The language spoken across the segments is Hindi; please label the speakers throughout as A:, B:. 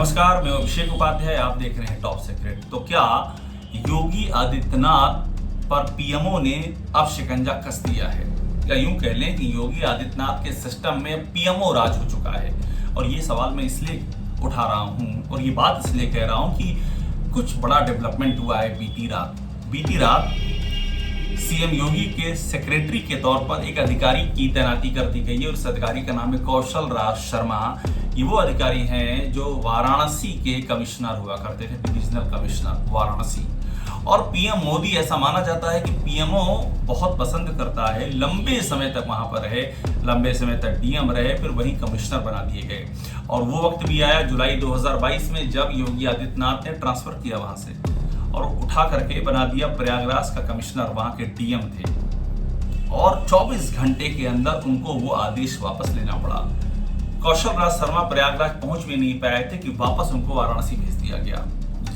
A: नमस्कार, मैं अभिषेक उपाध्याय। आप देख रहे हैं टॉप सीक्रेट। तो क्या योगी आदित्यनाथ पर पीएमओ ने अब शिकंजा कस दिया है, या यूं कह लें कि योगी आदित्यनाथ के सिस्टम में पीएमओ राज हो चुका है? और ये सवाल मैं इसलिए उठा रहा हूं और ये बात इसलिए कह रहा हूं कि कुछ बड़ा डेवलपमेंट हुआ है बीती रात सीएम योगी के सेक्रेटरी के तौर पर एक अधिकारी की तैनाती कर दी गई है और उस अधिकारी का नाम है कौशल राज शर्मा। ये वो अधिकारी हैं जो वाराणसी के कमिश्नर हुआ करते थे, डिविजनल कमिश्नर वाराणसी। और पीएम मोदी, ऐसा माना जाता है कि पीएमओ बहुत पसंद करता है लंबे समय तक वहां पर रहे, लंबे समय तक डीएम रहे, फिर वही कमिश्नर बना दिए गए। और वो वक्त भी आया जुलाई 2022 में, जब योगी आदित्यनाथ ने ट्रांसफर किया वहां से और उठा करके बना दिया प्रयागराज का कमिश्नर, वहां के डीएम थे। और 24 घंटे के अंदर उनको वो आदेश वापस लेना पड़ा। कौशल राज शर्मा प्रयागराज पहुंच भी नहीं पाए थे कि वापस उनको वाराणसी भेज दिया गया।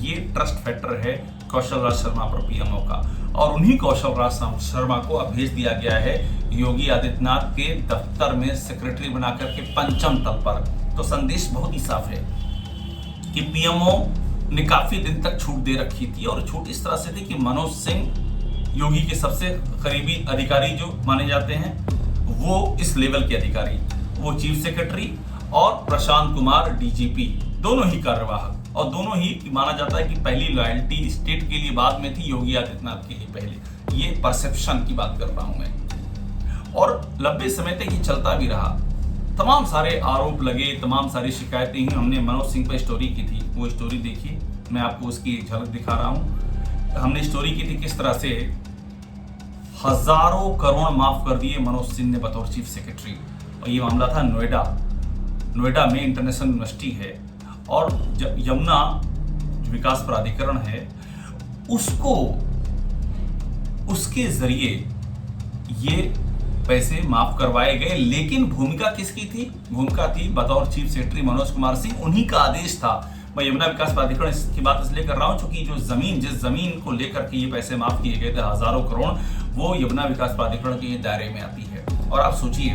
A: ये ट्रस्ट फैक्टर है कौशल राज शर्मा पर पीएमओ का। और उन्हीं कौशल राज शर्मा को अब भेज दिया गया है योगी आदित्यनाथ के दफ्तर में सेक्रेटरी बनाकर के पंचम तल पर। तो संदेश बहुत ही साफ है कि पीएमओ ने काफी दिन तक छूट दे रखी थी, और छूट इस तरह से थी कि मनोज सिंह योगी के सबसे करीबी अधिकारी जो माने जाते हैं, वो इस लेवल के अधिकारी, वो चीफ सेक्रेटरी, और प्रशांत कुमार डीजीपी, दोनों ही कार्यवाहक, और दोनों ही माना जाता है कि पहली लॉयल्टी स्टेट के लिए बाद में थी, योगी आदित्यनाथ के लिए पहले। ये परसेप्शन की बात कर रहा हूं मैं। और लंबे समय तक ये चलता भी रहा। तमाम सारे आरोप लगे, तमाम सारी शिकायतें ही हमने मनोज सिंह पर स्टोरी की थी। वो स्टोरी देखिए, मैं आपको उसकी एक झलक दिखा रहा हूं। हमने स्टोरी की थी किस तरह से हजारों करोड़ माफ कर दिए मनोज सिंह ने बतौर चीफ सेक्रेटरी। और ये मामला था नोएडा में इंटरनेशनल यूनिवर्सिटी है, और यमुना विकास प्राधिकरण है, उसके जरिए ये पैसे माफ करवाए गए। लेकिन भूमिका किसकी थी? भूमिका थी बतौर चीफ सेक्रेटरी मनोज कुमार सिंह। उन्हीं का आदेश था। मैं यमुना विकास प्राधिकरण की बात इसलिए कर रहा हूं क्योंकि जिस जमीन को लेकर के ये पैसे माफ किए गए थे, हजारों करोड़, वो यमुना विकास प्राधिकरण के दायरे में आती है। और आप सोचिए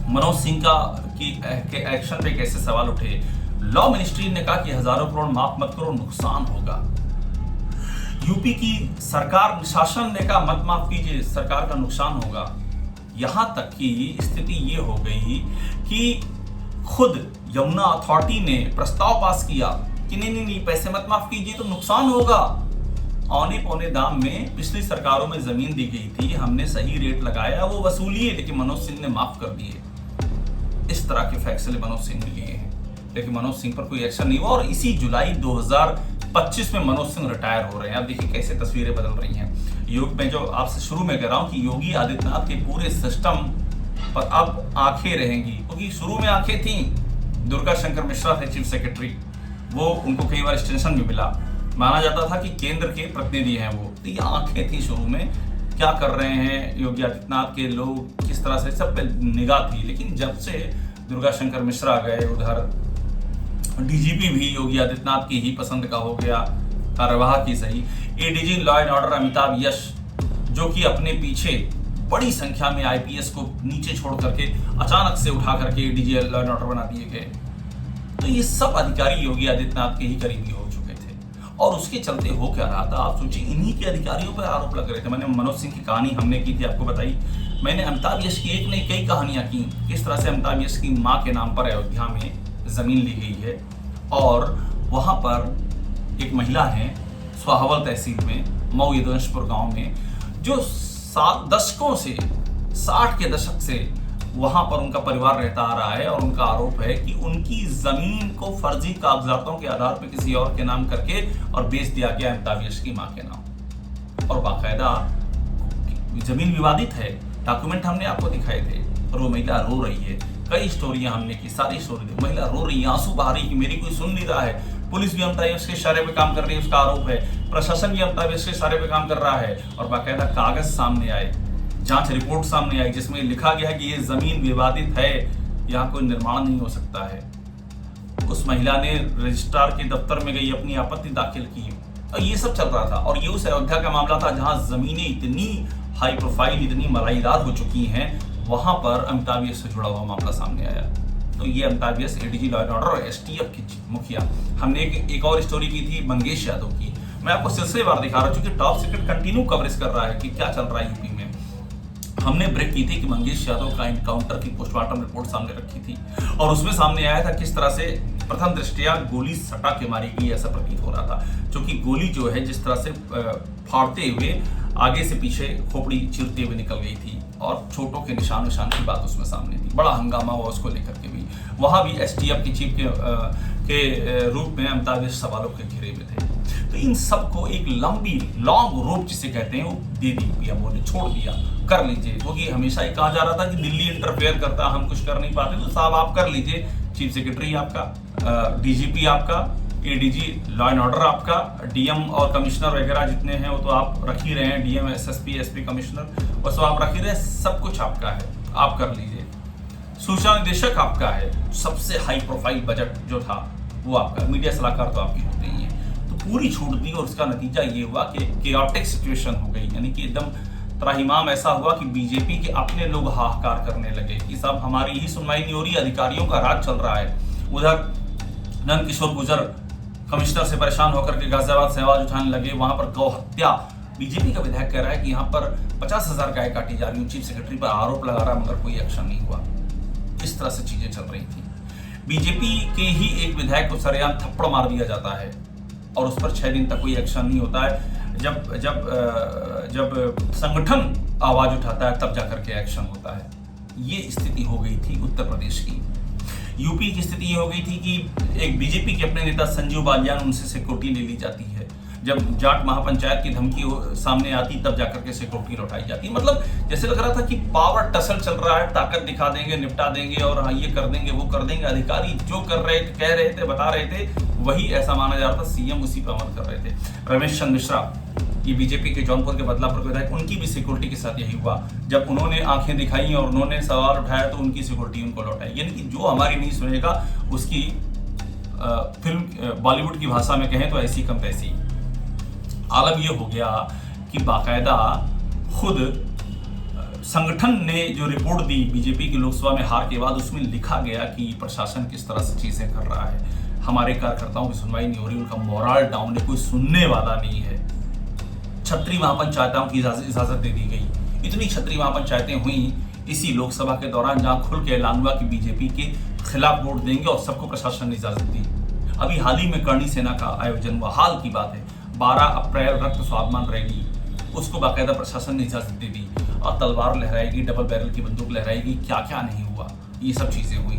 A: मनोज सिंह के एक्शन पे कैसे सवाल उठे। लॉ मिनिस्ट्री ने कहा कि हजारों करोड़ माफ मत करो, नुकसान होगा। यूपी की सरकार शासन ने कहा मत माफ कीजिए, सरकार का नुकसान होगा। यहां तक की स्थिति ये हो गई कि खुद यमुना अथॉरिटी ने प्रस्ताव पास किया कि नहीं, पैसे मत माफ कीजिए तो नुकसान होगा। औने पौने दाम में पिछली सरकारों में जमीन दी गई थी, हमने सही रेट लगाया, वो वसूलिए, लेकिन मनोज सिंह ने माफ कर दिए। इस तरह के फैसले मनोज सिंह ने लिए हैं, लेकिन मनोज सिंह पर कोई एक्शन नहीं हुआ। और इसी जुलाई 2025 में मनोज सिंह रिटायर हो रहे हैं। अब देखिए कैसे तस्वीरें बदल रही हैं। मैं जो आपसे शुरू में कह रहा हूं कि योगी आदित्यनाथ के पूरे सिस्टम पर अब आंखें रहेंगी, क्योंकि शुरू में आंखें थी। दुर्गा शंकर मिश्रा थे चीफ सेक्रेटरी, वो उनको कई बार एक्सटेंशन भी मिला, माना जाता था कि केंद्र के प्रतिनिधि हैं वो। तो ये आंखें थी शुरू में, क्या कर रहे हैं योगी आदित्यनाथ के लोग, किस तरह से, सब पे निगाह थी। लेकिन जब से दुर्गा शंकर मिश्रा गए, उधर डीजीपी भी योगी आदित्यनाथ की ही पसंद का हो गया, कार्यवाहक ही सही। ADG law and order Amitabh Yash, जो कि अपने पीछे बड़ी संख्या में आईपीएस को नीचे छोड़ करके अचानक से उठा करके एडीजी लॉ एंड ऑर्डर बना दिए गए। तो ये सब अधिकारी योगी आदित्यनाथ के ही करीबी हो चुके थे। और उसके चलते हो क्या रहा था, आप सोचिए, इन्हीं के अधिकारियों पर आरोप लग रहे थे। मैंने मनोज सिंह की कहानी हमने की थी, आपको बताई। मैंने अमिताभ यश की एक नहीं कई कहानियां की, किस तरह से अमिताभ यश की माँ के नाम पर अयोध्या में जमीन ली गई है, और वहां पर एक महिला है स्वाहवल तहसील में, मऊ यदवंशपुर गांव में, जो 60 के दशक से वहां पर उनका परिवार रहता आ रहा है। और उनका आरोप है कि उनकी जमीन को फर्जी कागजातों के आधार पर किसी और के नाम करके और बेच दिया गया अमिताभ यश की मां के नाम। और बाकायदा जमीन विवादित है, डॉक्यूमेंट हमने आपको दिखाए थे। और वो महिला रो रही है, कई स्टोरियां हमने की, सारी स्टोरी महिला रो रही है, आंसू बहा रही कि मेरी कोई सुन नहीं रहा है। पुलिस भी अमिताभ यश के इशारे पे काम कर रही है, उसका आरोप है। प्रशासन भी अमिताभ यश के इशारे पे काम कर रहा है। और बाकायदा कागज सामने आए, जांच रिपोर्ट सामने आई, जिसमें लिखा गया है कि ये जमीन विवादित है, यहाँ कोई निर्माण नहीं हो सकता है। उस महिला ने रजिस्ट्रार के दफ्तर में गई, अपनी आपत्ति दाखिल की, और ये सब चल रहा था। और ये उस अयोध्या का मामला था जहां जमीनें इतनी हाई प्रोफाइल, इतनी मलाईदार हो चुकी हैं, वहां पर अमिताभ यश से जुड़ा हुआ मामला सामने आया। तो ये Amitabh yes ADG law and order और एसटीएफ की मुखिया। हमने एक और स्टोरी की थी मंगेश यादव की, मैं आपको सिलसिलेवार दिखा रहा हूँ क्योंकि टॉप सीक्रेट कंटिन्यू कवरेज कर रहा है कि क्या चल रहा है यूपी में। हमने ब्रेक की थी कि मंगेश यादव का इनकाउंटर की पोस्टमार्टम रिपोर्ट सामने रखी थी और उसमें सामने आया था किस तरह से प्रथम दृष्टया गोली सटा के मारी गई ऐसा प्रतीत हो रहा था, क्योंकि गोली जो है जिस तरह से फाड़ते हुए आगे से पीछे खोपड़ी चीरते हुए निकल गई थी और चोटों के निशान की बात उसमें सामने थी। बड़ा हंगामा हुआ उसको लेकर के भी, वहां भी एसटीएफ की चीफ के रूप में अमिताभ सवालों के घेरे में थे। तो इन सबको एक लॉन्ग रोप जिसे कहते हैं वो दे दी पीएमओ ने, छोड़ दिया, कर लीजिए, क्योंकि हमेशा ये कहा जा रहा था कि दिल्ली इंटरफेयर करता, हम कुछ कर नहीं पाते, तो साहब आप कर लीजिए, चीफ सेक्रेटरी आपका, डीजीपी आपका, एडीजी लॉ एंड ऑर्डर आपका, डीएम और कमिश्नर वगैरह जितने हैं वो तो आप रख ही रहे हैं, डीएम एसएसपी एसपी कमिश्नर वो सब आप रख ही रहे हैं, सब कुछ आपका है, आप कर लीजिए। सूचना निदेशक आपका है, सबसे हाई प्रोफाइल बजट जो था वो आपका, मीडिया सलाहकार तो आपकी होते ही है, तो पूरी छूट दी और उसका नतीजा ये हुआ कि केओटिक सिचुएशन हो गई, यानी कि एकदम त्राहिमाम ऐसा हुआ कि बीजेपी के अपने लोग हाहाकार करने लगे कि साहब हमारी ही सुनवाई नहीं हो रही, अधिकारियों का राज चल रहा है। उधर नंद किशोर गुर्जर कमिश्नर से परेशान होकर के गाजियाबाद से आवाज उठाने लगे, वहां पर गौ हत्या, बीजेपी का विधायक कह रहा है कि यहाँ पर 50,000 गाय काटी जा रही हूँ, चीफ सेक्रेटरी पर आरोप लगा रहा मगर कोई एक्शन नहीं हुआ। इस तरह से चीजें चल रही थी। बीजेपी के ही एक विधायक को सरेआम थप्पड़ मार दिया जाता है और उस पर 6 दिन तक कोई एक्शन नहीं होता है। जब संगठन आवाज उठाता है तब जाकर के एक्शन होता है। ये स्थिति हो गई थी उत्तर प्रदेश की। यूपी की स्थिति ये हो गई थी कि एक बीजेपी के अपने नेता संजीव बालियान, उनसे सिक्योरिटी ले ली जाती है। जब जाट महापंचायत की धमकी सामने आती तब जाकर के सिक्योरिटी लौटाई जाती। मतलब जैसे लग रहा था कि पावर टसल चल रहा है, ताकत दिखा देंगे, निपटा देंगे और हाँ ये कर देंगे वो कर देंगे। अधिकारी जो कर रहे थे, कह रहे थे, बता रहे थे, वही ऐसा माना जा रहा था, सीएम उसी पर अमल कर रहे थे। रमेश चंद्र मिश्रा, ये बीजेपी के जौनपुर के बदलापुर के विधायक, उनकी भी सिक्योरिटी के साथ यही हुआ। जब उन्होंने आंखें दिखाई और उन्होंने सवाल उठाया तो उनकी सिक्योरिटी उनको लौटाई। यानी कि जो हमारी नहीं सुनेगा उसकी फिल्म बॉलीवुड की भाषा में कहें तो ऐसी कम तैसी। आलम ये हो गया कि बाकायदा खुद संगठन ने जो रिपोर्ट दी बीजेपी की लोकसभा में हार के बाद, उसमें लिखा गया कि प्रशासन किस तरह से चीजें कर रहा है, हमारे कार्यकर्ताओं की सुनवाई नहीं हो रही, उनका मोरल डाउन है, कोई सुनने वाला नहीं है। छत्री महापंचायतों की इजाजत दे दी गई। इतनी छत्री महापंचायतें हुई इसी लोकसभा के दौरान जहां खुल के ऐलान हुआ कि बीजेपी के खिलाफ वोट देंगे और सबको प्रशासन ने इजाजत दी। अभी हाल ही में करणी सेना का आयोजन हुआ, हाल की बात है, 12 अप्रैल रक्त स्वाभिमान रैली, उसको बाकायदा प्रशासन ने इजाजत दे दी और तलवार लहराएगी, डबल बैरल की बंदूक लहराएगी, क्या क्या नहीं हुआ, ये सब चीजें हुई।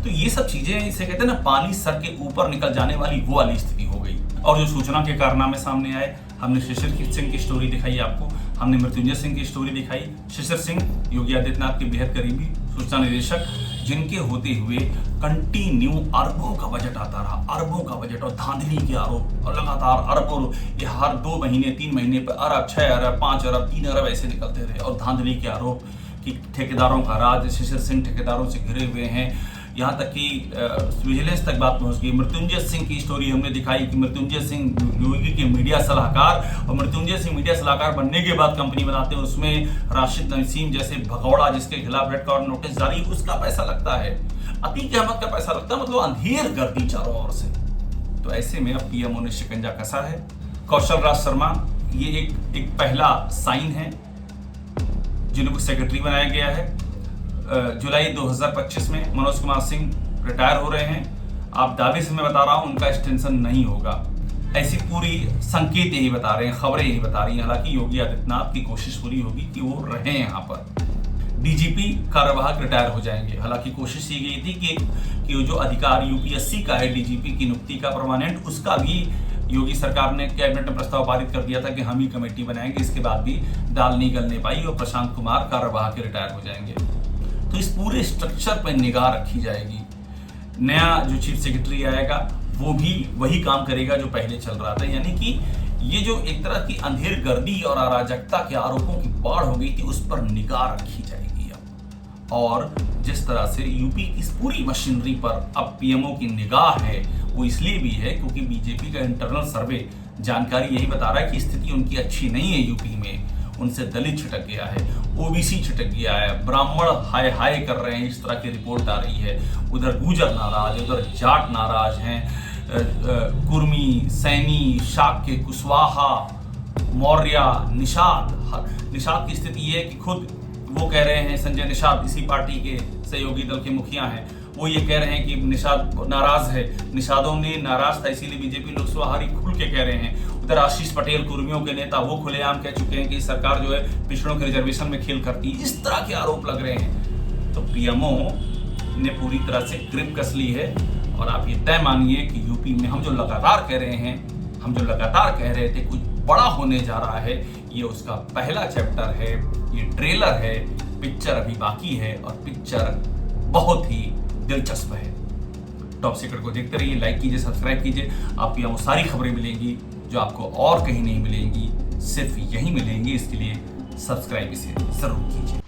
A: तो ये सब चीजें, इसे कहते हैं ना, पानी सर के ऊपर निकल जाने वाली वो वाली स्थिति हो गई। और जो सूचना के कारनामे सामने आए, हमने शिशिर सिंह की स्टोरी दिखाई आपको, हमने मृत्युंजय सिंह की स्टोरी दिखाई। शिशिर सिंह योगी आदित्यनाथ के बेहद करीबी सूचना निदेशक, जिनके होते हुए कंटिन्यू अरबों का बजट आता रहा, अरबों का बजट, और धांधली के आरोप, और लगातार अरबों, ये हर 2 महीने 3 महीने पर अरब, 6 अरब, 5 अरब, 3 अरब ऐसे निकलते रहे। और धांधली के आरोप कि ठेकेदारों का राज, शिशिर सिंह ठेकेदारों से घिरे हुए हैं, यहाँ तक कि विजिलेंस तक बात पहुंच गई। मृत्युंजय सिंह की स्टोरी हमने दिखाई कि मृत्युंजय सिंह योगी के मीडिया सलाहकार, और मृत्युंजय सिंह मीडिया सलाहकार बनने के बाद कंपनी बनाते हैं, उसमें राशिद नसीम जैसे भगौड़ा, जिसके खिलाफ रेड कॉर्नर नोटिस जारी, उसका पैसा लगता है, अतीक अहमद का पैसा लगता है, मतलब अंधेर गर्दी चारों ओर से। तो ऐसे में अब पीएमओ ने शिकंजा कसा है। कौशल राज शर्मा, ये एक पहला साइन है जिनको सेक्रेटरी बनाया गया है। जुलाई 2025 में मनोज कुमार सिंह रिटायर हो रहे हैं। आप दावे से मैं बता रहा हूं उनका एक्सटेंशन नहीं होगा, ऐसी पूरी संकेत यही बता रहे हैं, खबरें यही बता रही हैं। हालांकि योगी आदित्यनाथ की कोशिश पूरी होगी कि वो रहें यहाँ पर। डीजीपी कार्यवाहक रिटायर हो जाएंगे। हालांकि कोशिश ये गई थी कि जो अधिकार यूपीएससी का है डीजीपी की नियुक्ति का परमानेंट, उसका भी योगी सरकार ने कैबिनेट में प्रस्ताव पारित कर दिया था कि हम ही कमेटी बनाएंगे। इसके बाद भी दाल नहीं गलने पाई और प्रशांत कुमार कार्यवाहक रिटायर हो जाएंगे। तो इस पूरे स्ट्रक्चर पर निगाह रखी जाएगी। नया जो चीफ सेक्रेटरी आएगा वो भी वही काम करेगा जो पहले चल रहा था, यानी कि ये जो एक तरह की अंधेर गर्दी और अराजकता के आरोपों की बाढ़ हो गई थी, उस पर निगाह रखी जाएगी अब। और जिस तरह से यूपी की इस पूरी मशीनरी पर अब पीएमओ की निगाह है, वो इसलिए भी है क्योंकि बीजेपी का इंटरनल सर्वे जानकारी यही बता रहा है कि स्थिति उनकी अच्छी नहीं है यूपी में। उनसे दलित छिटक गया है, ओबीसी छिटक गया है, ब्राह्मण हाय हाय कर रहे हैं, इस तरह की रिपोर्ट आ रही है। उधर गुजर नाराज, उधर जाट नाराज हैं, कुर्मी, सैनी, शाक्य, कुशवाहा, मौर्य, निषाद की स्थिति ये है कि खुद वो कह रहे हैं, संजय निषाद इसी पार्टी के सहयोगी दल के मुखिया हैं, वो ये कह रहे हैं कि निषाद नाराज है, निषादों ने नाराज था इसीलिए बीजेपी लोकसभा हारी, खुल के कह रहे हैं। उधर आशीष पटेल कुर्मियों के नेता वो खुलेआम कह चुके हैं कि सरकार जो है पिछड़ों के रिजर्वेशन में खेल करती है। इस तरह के आरोप लग रहे हैं। तो पीएमओ ने पूरी तरह से ग्रिप कस ली है और आप ये तय मानिए कि यूपी में हम जो लगातार कह रहे हैं, हम जो लगातार कह रहे थे कुछ बड़ा होने जा रहा है, ये उसका पहला चैप्टर है, ये ट्रेलर है। पिक्चर अभी बाकी है और पिक्चर बहुत ही दिलचस्प है। टॉप सीक्रेट को देखते रहिए, लाइक कीजिए, सब्सक्राइब कीजिए। आपको यहाँ वो सारी खबरें मिलेंगी जो आपको और कहीं नहीं मिलेंगी, सिर्फ यहीं मिलेंगी। इसके लिए सब्सक्राइब इसे जरूर कीजिए।